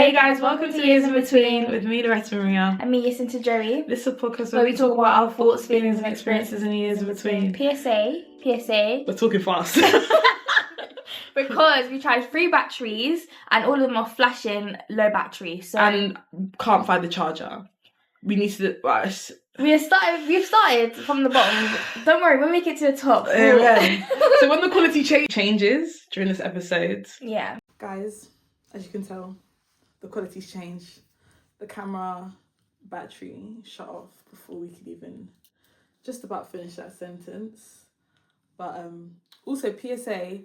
Hey guys, welcome to Years in Between with me, Loretta Maria. And me, Joey. This is a podcast where we talk about our thoughts, feelings, and experiences in the years in between. PSA. We're talking fast. Because we tried 3 batteries and all of them are flashing low battery. So and can't find the charger. We need to. We've started from the bottom. Don't worry, we'll make it to the top. So when the quality changes during this episode, guys, as you can tell, the quality's changed. The camera battery shut off before we could even just about finish that sentence. But also PSA,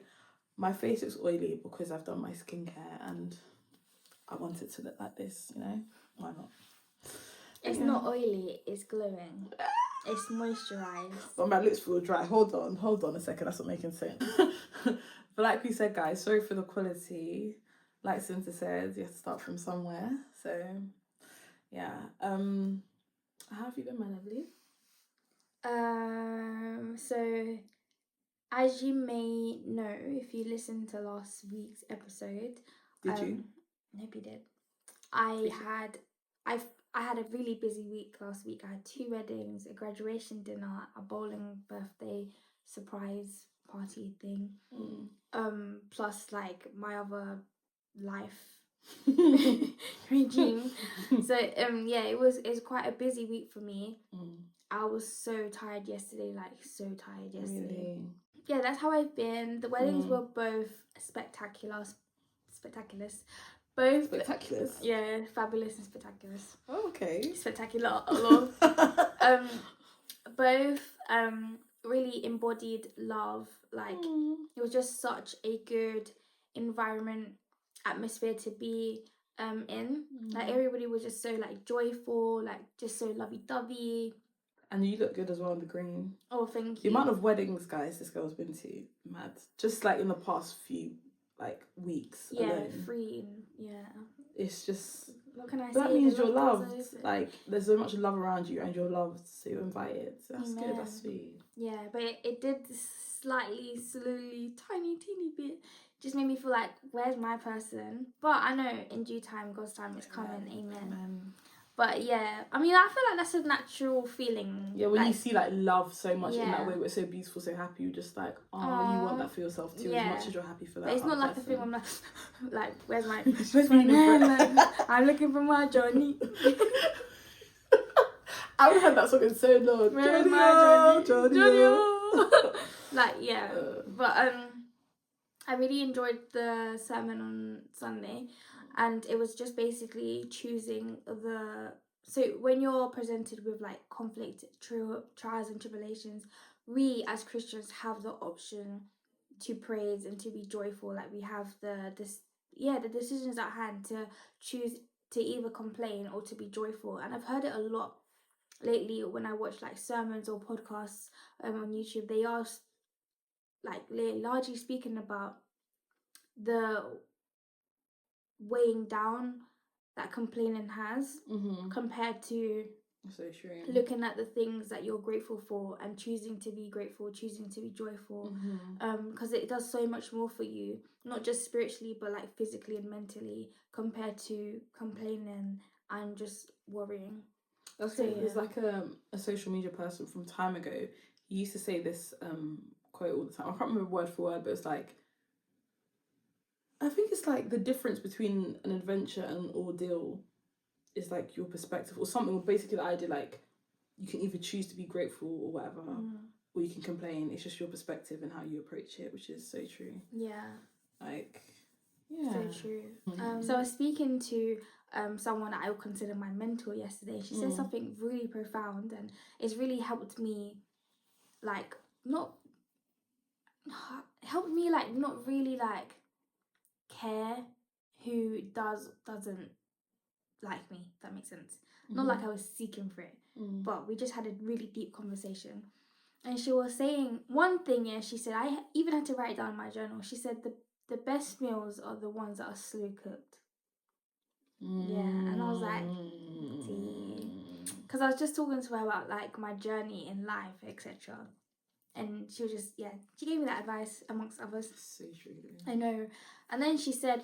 my face is oily because I've done my skincare and I want it to look like this, you know? Why not? It's not oily, it's glowing. It's moisturised. But my lips feel dry. Hold on a second, that's not making sense. But like we said, guys, sorry for the quality. Like Cynthia said, you have to start from somewhere. So, yeah. How have you been, my lovely? So, as you may know, if you listened to last week's episode... Did you? Maybe did. I had a really busy week last week. I had 2 weddings, a graduation dinner, a bowling birthday surprise party thing. Plus like my other life regime. So it was quite a busy week for me. I was so tired yesterday, Really? Yeah, that's how I've been. The weddings were both spectacular. Both spectacular. Yeah, fabulous and spectacular. Oh, okay. Spectacular. Both really embodied love. Like it was just such a good environment, atmosphere to be in. Like everybody was just so like joyful, like just so lovey-dovey. And you look good as well on the green. Oh, thank you. The amount of weddings, guys, this girl's been to, mad. Just like in the past few weeks. Yeah, alone. 3. Yeah. It's just. What can I say? That means you're loved. Like there's so much love around you, and you're loved, so you're invited. So that's good. That's sweet. Yeah, but it did slowly, teeny bit. Just made me feel like, where's my person? But I know in due time, God's time is coming. Amen. But yeah, I mean, I feel like that's a natural feeling. Yeah, when you see like love so much in that way, we're so beautiful, so happy, you're just like, you want that for yourself too, as much as you're happy for that. But it's not like the thing I'm like, where's my man? I'm looking for my Johnny. I haven't heard that song in so long. Where's my Johnny? Like, yeah. But I really enjoyed the sermon on Sunday. And it was just basically choosing so when you're presented with like conflict, trials and tribulations, we as Christians have the option to praise and to be joyful. Like we have the decisions at hand to choose to either complain or to be joyful. And I've heard it a lot lately when I watch like sermons or podcasts on YouTube. They are like largely speaking about the weighing down that complaining has compared to looking at the things that you're grateful for and choosing to be grateful, choosing to be joyful, because it does so much more for you, not just spiritually but like physically and mentally, compared to complaining and just worrying. That's it. There's like a social media person from time ago. He used to say this quote all the time. I can't remember word for word, but it's like, I think it's like the difference between an adventure and an ordeal is like your perspective or something. Basically, the idea like you can either choose to be grateful or whatever, or you can complain. It's just your perspective and how you approach it, which is so true. Yeah. Like, yeah. So true. So I was speaking to someone that I would consider my mentor yesterday. She said something really profound, and it's really helped me, like, not really like care who doesn't like me, if that makes sense. Not like I was seeking for it, but we just had a really deep conversation. And she was saying one thing, she said, I even had to write it down in my journal. She said the best meals are the ones that are slow cooked. Yeah, and I was like, because I was just talking to her about like my journey in life, etc. And she was just, she gave me that advice amongst others. So true. I know. And then she said,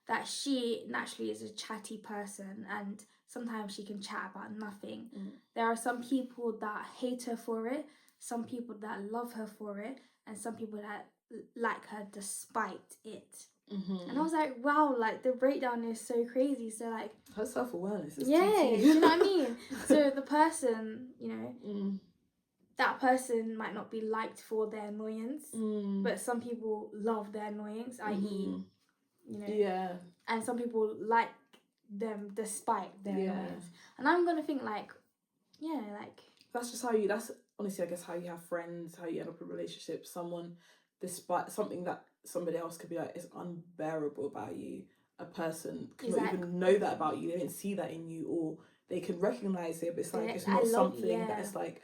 that she naturally is a chatty person and sometimes she can chat about nothing. There are some people that hate her for it, some people that love her for it, and some people that like her despite it. And I was like, wow, like the breakdown is so crazy. So like her self-awareness is do you know what I mean? So the person, that person might not be liked for their annoyance, but some people love their annoyance, i.e., and some people like them despite their annoyance. And I'm gonna think like, that's just that's honestly, I guess, how you have friends, how you end up in relationships. Someone, despite something that somebody else could be like, is unbearable about you, a person could not even know that about you. They didn't see that in you, or they can recognize it, but it's like, it's not something that is like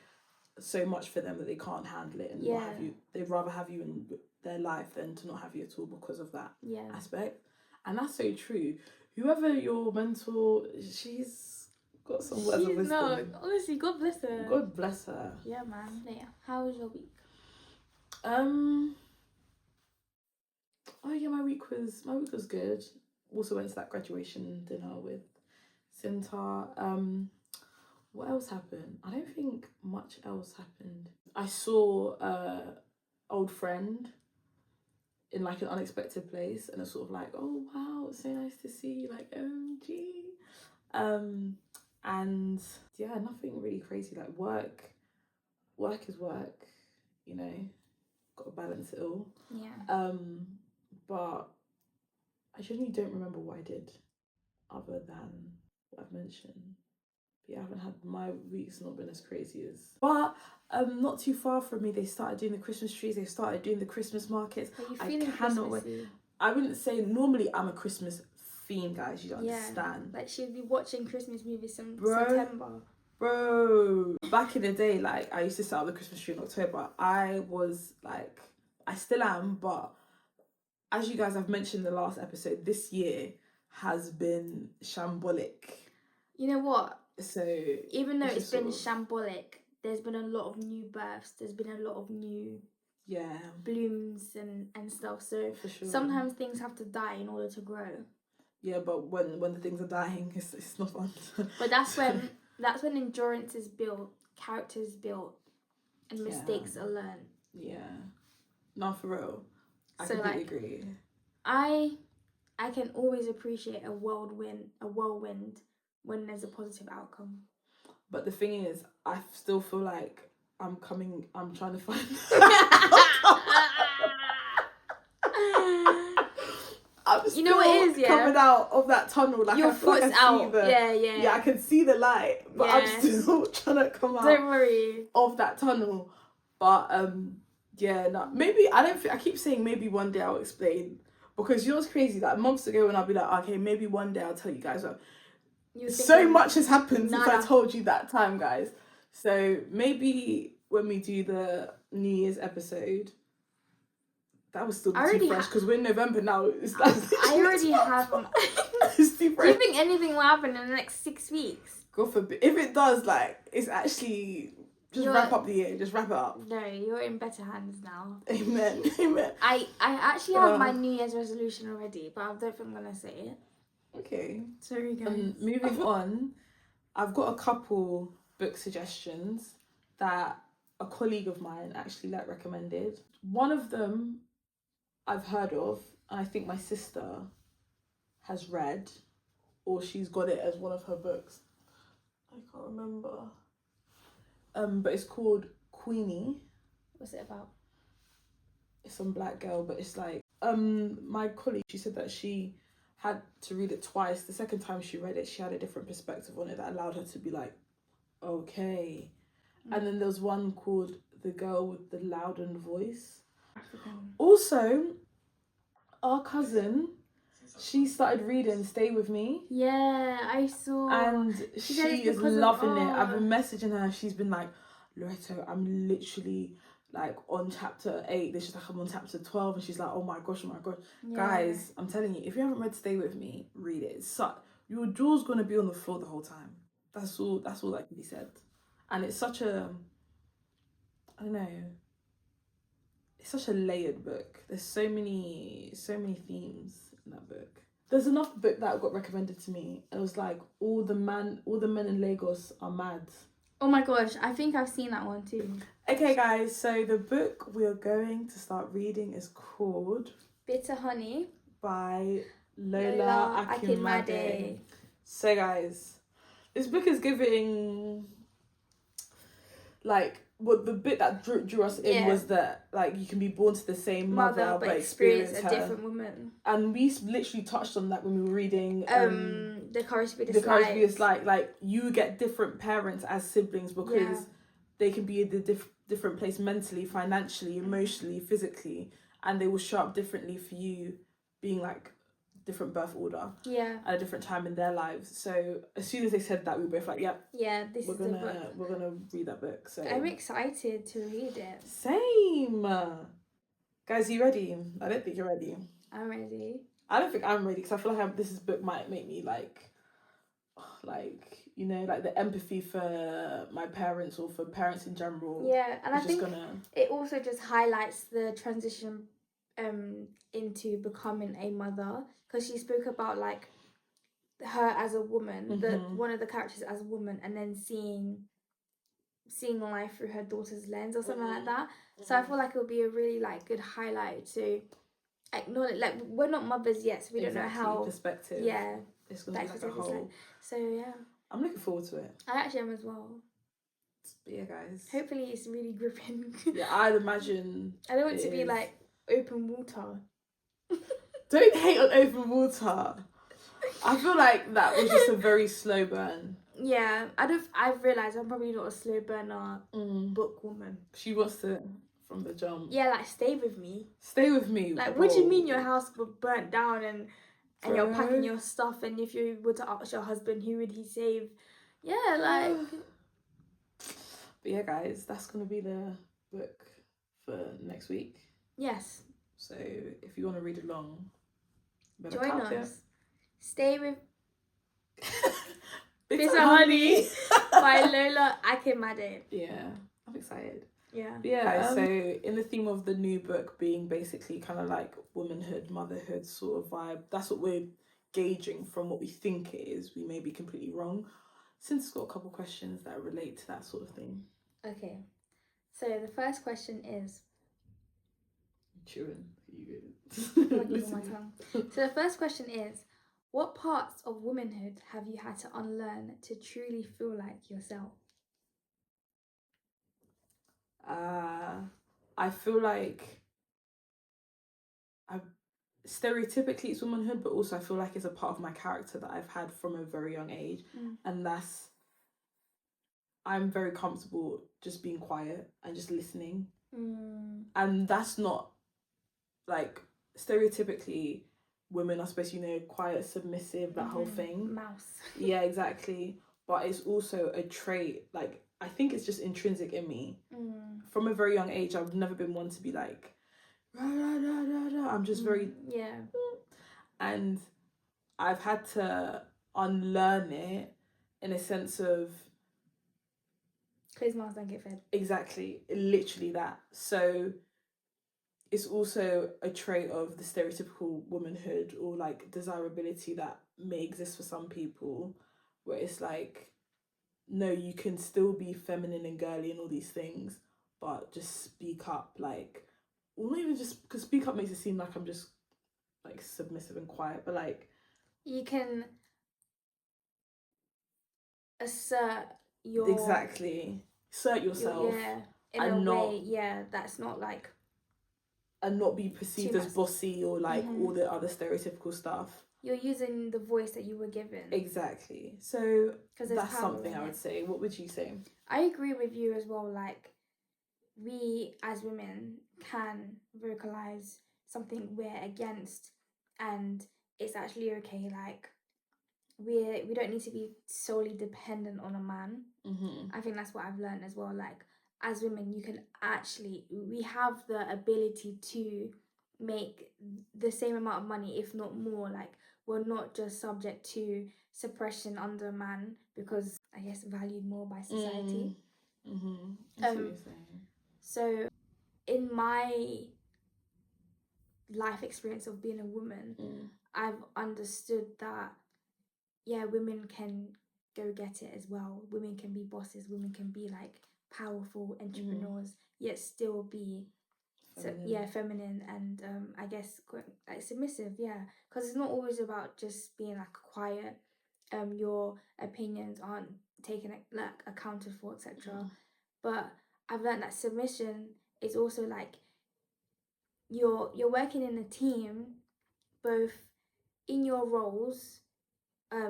so much for them that they can't handle it, and what have you. They'd rather have you in their life than to not have you at all because of that aspect. And that's so true. Whoever your mentor, she's got some words of wisdom. No, honestly, God bless her. God bless her. Yeah, man. Yeah. How was your week? Oh yeah, my week was good. Also went to that graduation dinner with Sintar. What else happened? I don't think much else happened. I saw old friend in like an unexpected place, and it's sort of like, oh wow, it's so nice to see you, like OMG. And yeah, nothing really crazy. Like work is work, got to balance it all. But I genuinely don't remember what I did other than what I've mentioned. But yeah, my week's not been as crazy as. But not too far from me, they started doing the Christmas trees. They started doing the Christmas markets. Are you feeling Christmassy? I wouldn't say normally I'm a Christmas theme, guys. You don't understand. Like she'd be watching Christmas movies in September. Bro, back in the day, like I used to set up the Christmas tree in October. I was like, I still am, but as you guys have mentioned in the last episode, this year has been shambolic. You know what? So even though it's been shambolic, there's been a lot of new births. There's been a lot of new blooms and stuff. So sometimes things have to die in order to grow. Yeah, but when the things are dying, it's not fun. But that's when endurance is built, character is built, and mistakes are learned. Yeah, no, for real. I completely agree. I can always appreciate a whirlwind when there's a positive outcome. But the thing is, I still feel like I'm trying to find. I'm still what it is, coming out of that tunnel. Like your foot's out. Yeah, I can see the light, but I'm still trying to come out. Don't worry. Of that tunnel, but maybe I keep saying maybe one day I'll explain, because what's crazy, like months ago when I'll be like, okay, maybe one day I'll tell you guys. So much has happened since I told you that time, guys. So maybe when we do the New Year's episode, that was still too fresh, because we're in November now. It's like I already have. It's too fresh. Do you think anything will happen in the next 6 weeks? God forbid. If it does, like, it's actually just wrap up the year. Just wrap it up. No, you're in better hands now. Amen. Amen. I actually have my New Year's resolution already, but I don't think I'm gonna say it. Okay. Sorry, guys. Moving on, I've got a couple book suggestions that a colleague of mine actually recommended. One of them I've heard of, and I think my sister has read, or she's got it as one of her books. I can't remember. But it's called Queenie. What's it about? It's some black girl, but it's like my colleague, she said that she had to read it twice. The second time she read it, she had a different perspective on it that allowed her to be like, okay. And then there's one called The Girl with the Loudened Voice. African. Also, our cousin, she started reading Stay With Me. Yeah, I saw. And she is loving it. I've been messaging her. She's been like, Loretto, I'm literally like on chapter 8. She's like, I'm on chapter 12. And she's like, oh my gosh. Yeah. Guys, I'm telling you, if you haven't read Stay With Me, read it. Your jaw's going to be on the floor the whole time. That's all that can be said. And it's such a, I don't know, it's such a layered book. There's so many themes in that book. There's another book that got recommended to me. It was like all the men in Lagos are mad. Oh my gosh, I think I've seen that one too. Okay, guys, so the book we're going to start reading is called Bitter Honey by Lola Akinmade. So, guys, this book is giving, like, what the bit that drew us in was that, like, you can be born to the same mother but experience a different woman. And we literally touched on that when we were reading The Courage to Be Disliked. The Courage to Be Disliked. Like, you get different parents as siblings because they can be in a different place mentally, financially, emotionally, physically, and they will show up differently for you, being like different birth order at a different time in their lives. So as soon as they said that, we were both like, this is the book. We're gonna read that book. So I'm excited to read it. Same. Guys, you ready? I don't think you're ready. I'm ready. I don't think I'm ready because I feel like this book might make me like you know, like the empathy for my parents or for parents in general. Yeah, and I think it also just highlights the transition into becoming a mother, because she spoke about like her as a woman, one of the characters as a woman, and then seeing life through her daughter's lens or something like that. So I feel like it would be a really like good highlight to acknowledge, like, we're not mothers yet, so we don't know how perspective. Yeah, it's gonna be like a whole. So yeah, I'm looking forward to it. I actually am as well. But yeah, guys. Hopefully it's really gripping. Yeah, I'd imagine. I don't want it to be like open water. Don't hate on open water. I feel like that was just a very slow burn. Yeah, I've realised I'm probably not a slow burner book woman. She wants to from the jump. Yeah, like stay with me. Stay with me. Like, what do you mean your house was burnt down and you're packing your stuff, and if you were to ask your husband, who would he save? Yeah, like. But yeah, guys, that's gonna be the book for next week. Yes. So if you want to read along, join us. Stay with Bitter Honey by Lola Akinmade. Yeah, I'm excited. Yeah. Yeah, so in the theme of the new book being basically kind of like womanhood, motherhood sort of vibe, that's what we're gauging from what we think it is. We may be completely wrong. Since it's got a couple questions that relate to that sort of thing. Okay. So the first question is... Chewing. my tongue. So the first question is, what parts of womanhood have you had to unlearn to truly feel like yourself? I feel like stereotypically it's womanhood, but also I feel like it's a part of my character that I've had from a very young age, and that's I'm very comfortable just being quiet and just listening, and that's not like stereotypically women are supposed to, you know, quiet, submissive, that whole thing. Mouse. Yeah, exactly. But it's also a trait, like, I think it's just intrinsic in me. From a very young age, I've never been one to be like, rah, rah, rah, rah, rah. I'm just very... Yeah. And I've had to unlearn it in a sense of... Closed mouths don't get fed. Exactly. Literally that. So... it's also a trait of the stereotypical womanhood or like desirability that may exist for some people, where it's like, no, you can still be feminine and girly and all these things, but just speak up. Like, or not even just, because speak up makes it seem like I'm just like submissive and quiet, but like, you can assert your... Exactly. Assert yourself. In a way, that's not like... and not be perceived as bossy or like all the other stereotypical stuff. You're using the voice that you were given. Exactly. So that's something I would say. What would you say? I agree with you as well. Like, we as women can vocalize something we're against, and it's actually okay. Like, we don't need to be solely dependent on a man. I think that's what I've learned as well. Like, as women, we have the ability to make the same amount of money, if not more. Like, we're not just subject to suppression under a man because, I guess, valued more by society. That's what you're saying. So, in my life experience of being a woman, I've understood that, yeah, women can go get it as well. Women can be bosses. Women can be like powerful entrepreneurs, yet still be feminine and I guess like submissive. Yeah, because it's not always about just being like quiet. Your opinions aren't taken like accounted for, etc. But I've learned that submission is also like you're working in a team, both in your roles,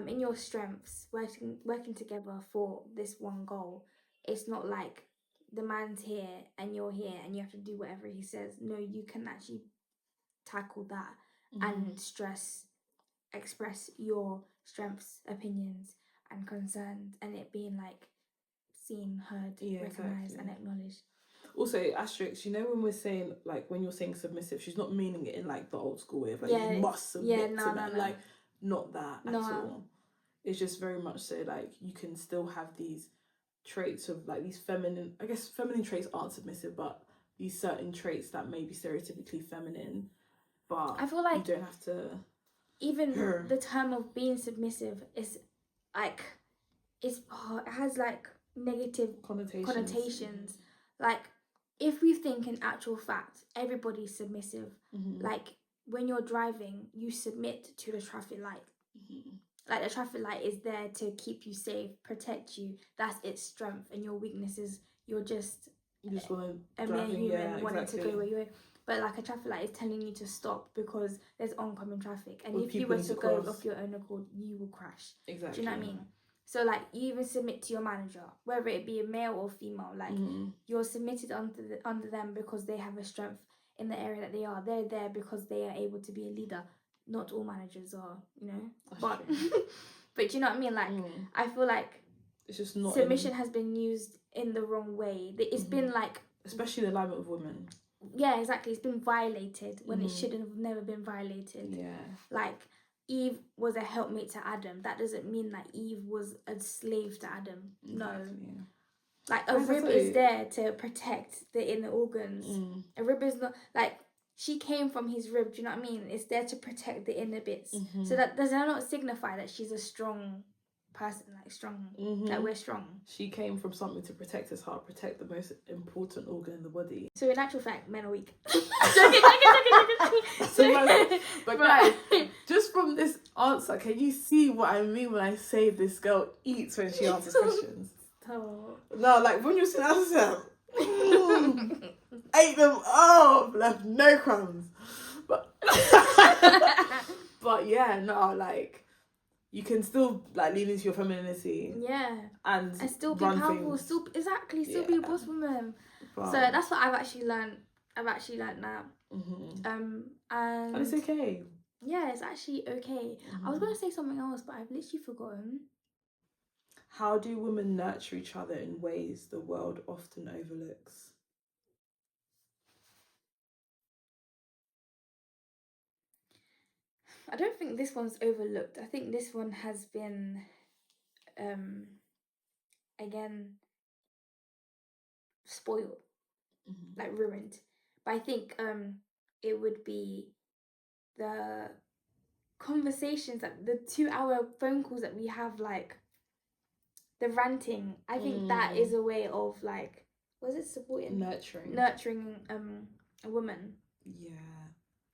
in your strengths, working together for this one goal. It's not like the man's here and you're here and you have to do whatever he says. No, you can actually tackle that and express your strengths, opinions and concerns, and it being like seen, heard, recognized and acknowledged. Also, asterisk, you know, when we're saying, like, when you're saying submissive, she's not meaning it in, like, the old school way of, like, you must submit to me. Like, not that at all. It's just very much so, like, you can still have these traits of, like, these feminine... I guess feminine traits aren't submissive, but these certain traits that may be stereotypically feminine, but I feel like you don't have to... Even the term of being submissive is, like... it has, like, negative connotations. Like, if we think in actual fact, everybody's submissive. Like, when you're driving, you submit to the traffic light. Like, the traffic light is there to keep you safe, protect you. That's its strength. And your weakness is you just want a mere human wanting to go where you're. But, like, a traffic light is telling you to stop because there's oncoming traffic. And if you were to go off your own accord, you will crash. Exactly. Do you know what I mean? So, like, you even submit to your manager, whether it be a male or female. Like, you're submitted under them because they have a strength in the area that they are. They're there because they are able to be a leader. Not all managers are, you know. But do you know what I mean? Like, I feel like it's just not submission has been used in the wrong way. It's been, like... Especially the alignment of women. Yeah, exactly. It's been violated when it should have never been violated. Yeah. Like... Eve was a helpmate to Adam. That doesn't mean that Eve was a slave to Adam. No. Like, a rib is there to protect the inner organs. A rib is not... Like, she came from his rib, do you know what I mean? It's there to protect the inner bits. So that does that not signify that she's a strong person, like strong, that we're strong? She came from something to protect his heart, protect the most important organ in the body. So in actual fact, men are weak. But guys, just from this answer, can you see what I mean when I say this girl eats when she answers questions? Oh. No, like when you're sitting outside, ate them up, left no crumbs. But but yeah, no, like you can still like lean into your femininity. Yeah. And still be powerful. Still be a boss woman. But, so that's what I've actually learned. I've actually learned that. And it's okay. Yeah, it's actually okay. I was gonna say something else, but I've literally forgotten. How do women nurture each other in ways the world often overlooks? I don't think this one's overlooked. I think this one has been, again, spoiled, like ruined. But I think it would be the conversations, that the 2-hour phone calls that we have, like the ranting. I think that is a way of like, was it supporting? Nurturing a woman. Yeah.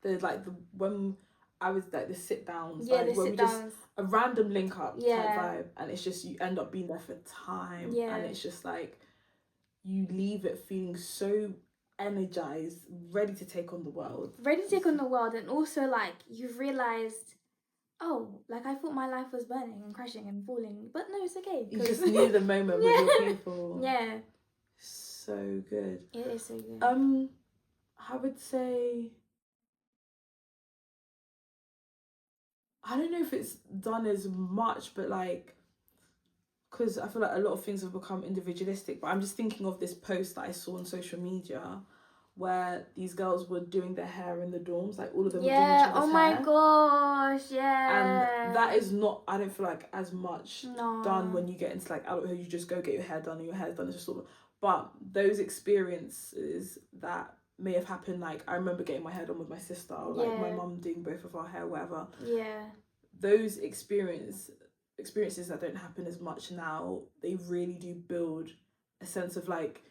There's like when I was like the sit downs, yeah, like, the sit downs, just a random link up type vibe, and it's just you end up being there for time, and it's just like you leave it feeling so energized, ready to take on the world, and also like you've realized, oh, like I thought my life was burning and crashing and falling, but no, it's okay. You just knew the moment with your people. Yeah, so good. It is so good. I would say, I don't know if it's done as much, but like, because I feel like a lot of things have become individualistic, but I'm just thinking of this post that I saw on social media where these girls were doing their hair in the dorms, like all of them were doing each other's hair. Oh my gosh, yeah. And that is not, I don't feel like as much done when you get into like adulthood. You just go get your hair done and your hair's done. It's just sort of, but those experiences that may have happened, like I remember getting my hair done with my sister, or like my mum doing both of our hair, whatever. Yeah. Those experiences that don't happen as much now, they really do build a sense of like,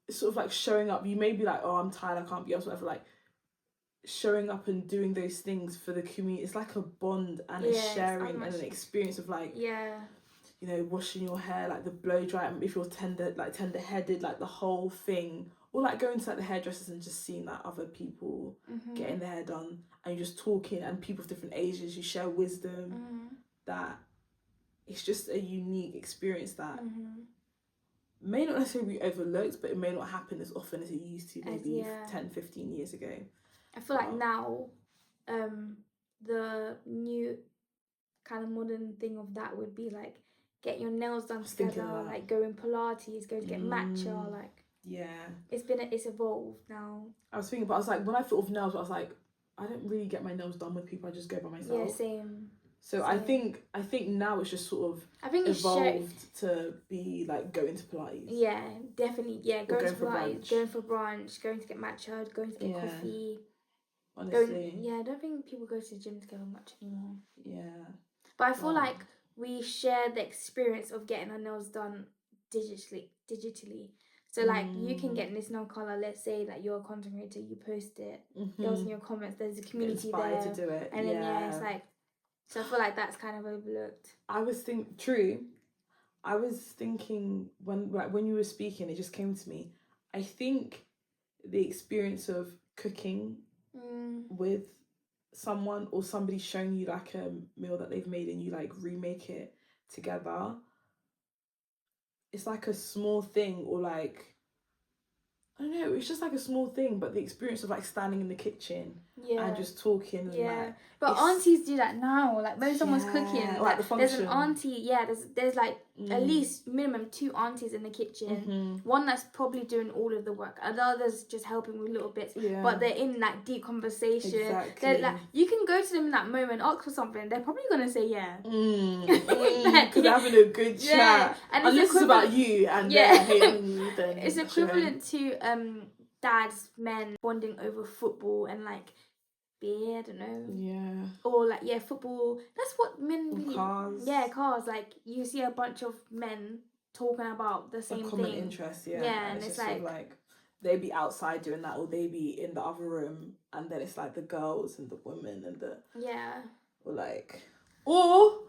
sort of like showing up. You may be like, oh, I'm tired, I can't be up, whatever. Like showing up and doing those things for the community, it's like a bond and a sharing and an experience of like, you know, washing your hair, like the blow dry, if you're tender headed, like the whole thing. Or like going to like the hairdressers and just seeing like other people getting their hair done, and you're just talking, and people of different ages, you share wisdom. That it's just a unique experience that may not necessarily be overlooked, but it may not happen as often as it used to maybe 10, 15 years ago. I feel like now the new kind of modern thing of that would be like get your nails done together, like going Pilates, go to get matcha, like it's evolved now. I was thinking, but I was like, when I thought of nails, I was like, I don't really get my nails done with people, I just go by myself. Same. I think now it's just sort of evolved to be like going to Pilates. Yeah, definitely. Yeah, going to Pilates, going for brunch, going to get matcha, going to get coffee. Honestly. I don't think people go to the gym together much anymore. Yeah. But I feel like we share the experience of getting our nails done digitally. So like you can get this nail colour, let's say that you're a content creator, you post it, girls in your comments, there's a community there. To do it. And then it's like, so I feel like that's kind of overlooked. I was thinking when you were speaking, it just came to me. I think the experience of cooking with someone, or somebody showing you like a meal that they've made and you like remake it together, it's like a small thing, or like, I don't know, it's just like a small thing, but the experience of like standing in the kitchen and just talking and like, but aunties do that now, like when someone's cooking, like the function. There's an auntie, there's like at least minimum 2 aunties in the kitchen, one that's probably doing all of the work and the other's just helping with little bits, but they're in that deep conversation. They're like, you can go to them in that moment, ask for something, they're probably gonna say because they're having a good chat, and unless it's about you and then it's equivalent to dads, men bonding over football and like beer, I don't know. Or like football. That's what men really. Cars. Cars. Like you see a bunch of men talking about the same common thing. interest, and it's like, sort of like they'd be outside doing that, or they'd be in the other room, and then it's like the girls and the women and the or like, or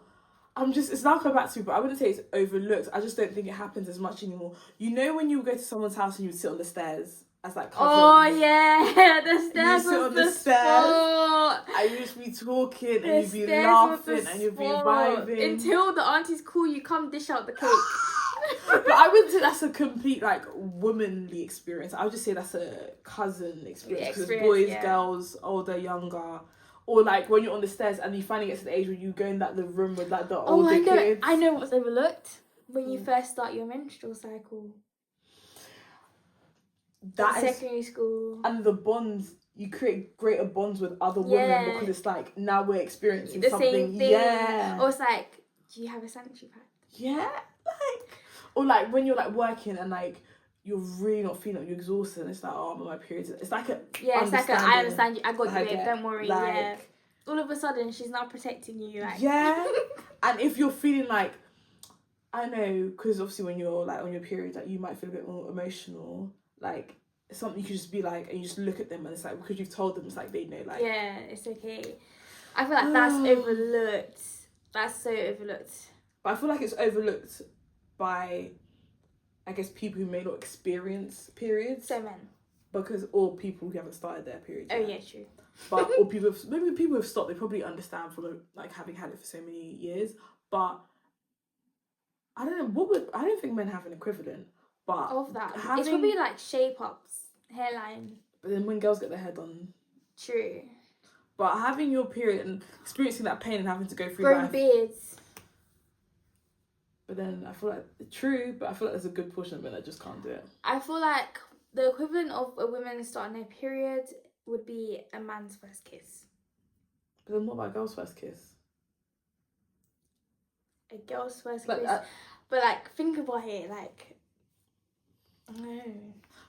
it's now come back to me, but I wouldn't say it's overlooked. I just don't think it happens as much anymore. You know, when you would go to someone's house and you would sit on the stairs as like cousins. Oh yeah, the stairs was the spot. And you'd just be talking and you'd be laughing and you'd be vibing until the aunties call you, come dish out the cake. But I wouldn't say that's a complete like womanly experience. I would just say that's a cousin experience, because boys, girls, older, younger. Or like when you're on the stairs and you finally get to the age where you go in the room with like the older kids. I know what's overlooked. When you first start your menstrual cycle. That is secondary school. And the bonds, you create greater bonds with other women, because it's like now we're experiencing the something. Same thing. Yeah. Or it's like, do you have a sanitary pad? Yeah. Like, or like when you're like working and like you're really not feeling, you're exhausted, and it's like, oh, I'm on my period. It's like a it's like I understand you. I got you, babe. Don't worry. Like, all of a sudden, she's now protecting you. Like. Yeah. And if you're feeling like, I know, because obviously when you're like on your period, like you might feel a bit more emotional. Like something you could just be like, and you just look at them, and it's like, because you've told them, it's like they know. Like, yeah, it's okay. I feel like that's overlooked. That's so overlooked. But I feel like it's overlooked by, I guess, people who may not experience periods. So men. Or people who haven't started their periods. Oh yeah, true. But or people who've stopped, they probably understand from like having had it for so many years. But I don't know, I don't think men have an equivalent. But of that, it's probably like shape ups, hairline. But then when girls get their hair done. True. But having your period and experiencing that pain and having to go through growing life. beards. But then I feel like there's a good portion of men that just can't do it. I feel like the equivalent of a woman starting their period would be a man's first kiss. But then what about a girl's first kiss? A girl's first kiss. But like, think about it, like, no.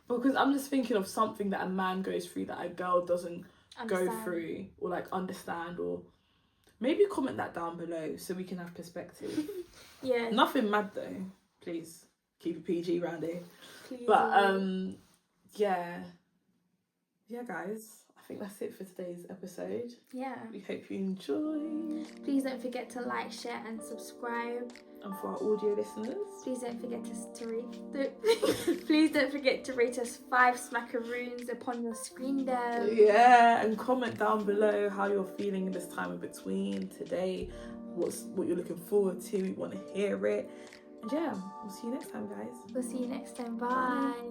Because I'm just thinking of something that a man goes through that a girl doesn't go through or like understand, or maybe comment that down below so we can have perspective. Yeah. Nothing mad though. Please keep it PG around here. Please. But yeah, guys. I think that's it for today's episode. Yeah. We hope you enjoyed. Please don't forget to like, share, and subscribe. And for our audio listeners, please don't forget please don't forget to rate us 5 smackaroons upon your screen there. Yeah, and comment down below how you're feeling in this time in between today. What you're looking forward to. We want to hear it. And yeah, we'll see you next time, guys. We'll see you next time. Bye.